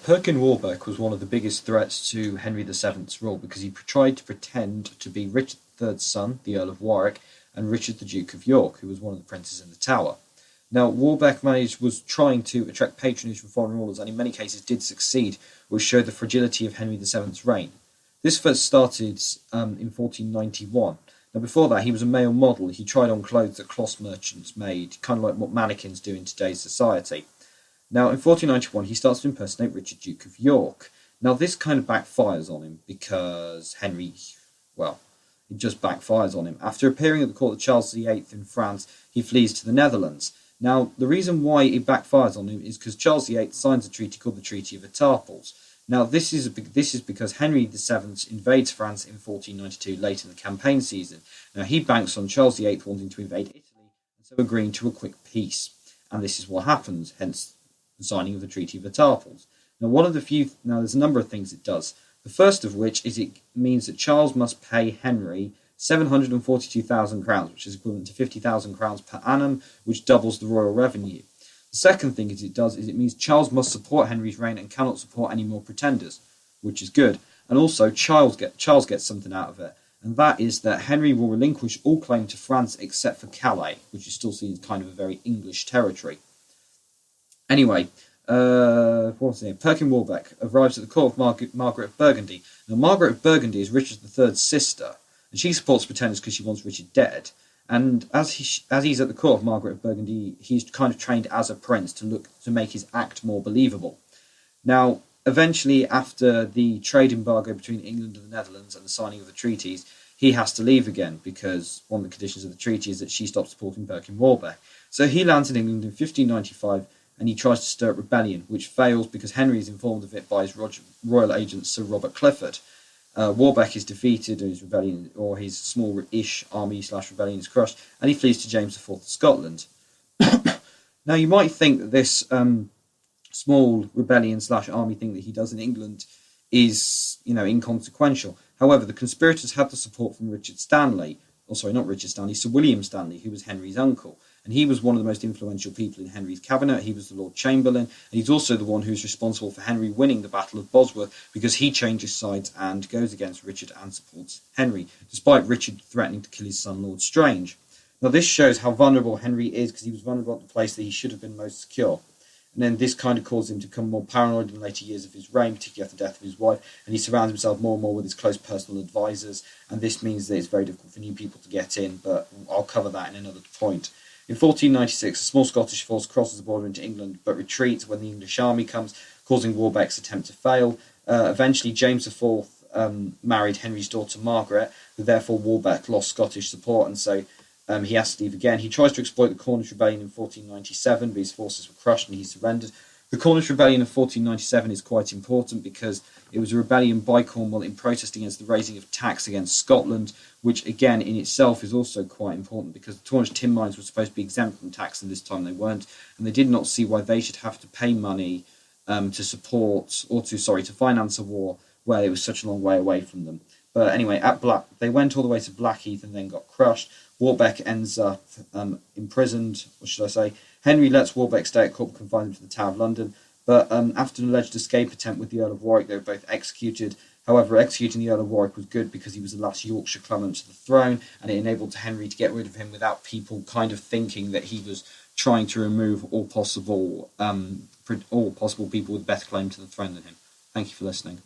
Perkin Warbeck was one of the biggest threats to Henry VII's rule because he tried to pretend to be Richard III's son, the Earl of Warwick, and Richard the Duke of York, who was one of the princes in the Tower. Now, Warbeck was trying to attract patronage from foreign rulers, and in many cases did succeed, which showed the fragility of Henry VII's reign. This first started in 1491. Now, before that, he was a male model. He tried on clothes that cloth merchants made, kind of like what mannequins do in today's society. Now, in 1491, he starts to impersonate Richard, Duke of York. Now, this kind of backfires on him because Henry, well, it just backfires on him. After appearing at the court of Charles VIII in France, he flees to the Netherlands. Now, the reason why it backfires on him is because Charles VIII signs a treaty called the Treaty of Étaples. Now, this is because Henry VII invades France in 1492, late in the campaign season. Now, he banks on Charles VIII wanting to invade Italy, and so agreeing to a quick peace. And this is what happens, hence the signing of the Treaty of Étaples. Now, there's a number of things it does. The first of which is it means that Charles must pay Henry 742,000 crowns, which is equivalent to 50,000 crowns per annum, which doubles the royal revenue. The second thing it means Charles must support Henry's reign and cannot support any more pretenders, which is good. And also, Charles gets something out of it, and that is that Henry will relinquish all claim to France except for Calais, which is still seen as kind of a very English territory. Anyway, Perkin Warbeck arrives at the court of Margaret of Burgundy. Now, Margaret of Burgundy is Richard III's sister, and she supports pretenders because she wants Richard dead. And as he's at the court of Margaret of Burgundy, he's kind of trained as a prince to make his act more believable. Now, eventually, after the trade embargo between England and the Netherlands and the signing of the treaties, he has to leave again because one of the conditions of the treaty is that she stops supporting Perkin Warbeck. So he lands in England in 1595, and he tries to stir up rebellion, which fails because Henry is informed of it by his royal agent Sir Robert Clifford. Warbeck is defeated, and his small-ish army/rebellion is crushed, and he flees to James IV of Scotland. Now, you might think that this small rebellion/army thing that he does in England is, inconsequential. However, the conspirators had the support from Sir William Stanley, who was Henry's uncle. And he was one of the most influential people in Henry's cabinet. He was the Lord Chamberlain, and he's also the one who's responsible for Henry winning the Battle of Bosworth because he changes sides and goes against Richard and supports Henry, despite Richard threatening to kill his son, Lord Strange. Now, this shows how vulnerable Henry is because he was vulnerable at the place that he should have been most secure. And then this kind of caused him to become more paranoid in the later years of his reign, particularly after the death of his wife, and he surrounds himself more and more with his close personal advisors, and this means that it's very difficult for new people to get in, but I'll cover that in another point. In 1496, a small Scottish force crosses the border into England, but retreats when the English army comes, causing Warbeck's attempt to fail. Eventually, James IV married Henry's daughter Margaret, but therefore Warbeck lost Scottish support, and so he has to leave again. He tries to exploit the Cornish Rebellion in 1497, but his forces were crushed and he surrendered. The Cornish Rebellion of 1497 is quite important because it was a rebellion by Cornwall in protest against the raising of tax against Scotland, which again in itself is also quite important because the Cornish tin mines were supposed to be exempt from tax and this time they weren't, and they did not see why they should have to pay money to finance a war where it was such a long way away from them. But anyway, they went all the way to Blackheath and then got crushed. Warbeck ends up imprisoned, or should I say, Henry lets Warbeck stay at court and confines him to the Tower of London, but after an alleged escape attempt with the Earl of Warwick, they were both executed. However, executing the Earl of Warwick was good because he was the last Yorkshire claimant to the throne, and it enabled Henry to get rid of him without people kind of thinking that he was trying to remove all possible people with better claim to the throne than him. Thank you for listening.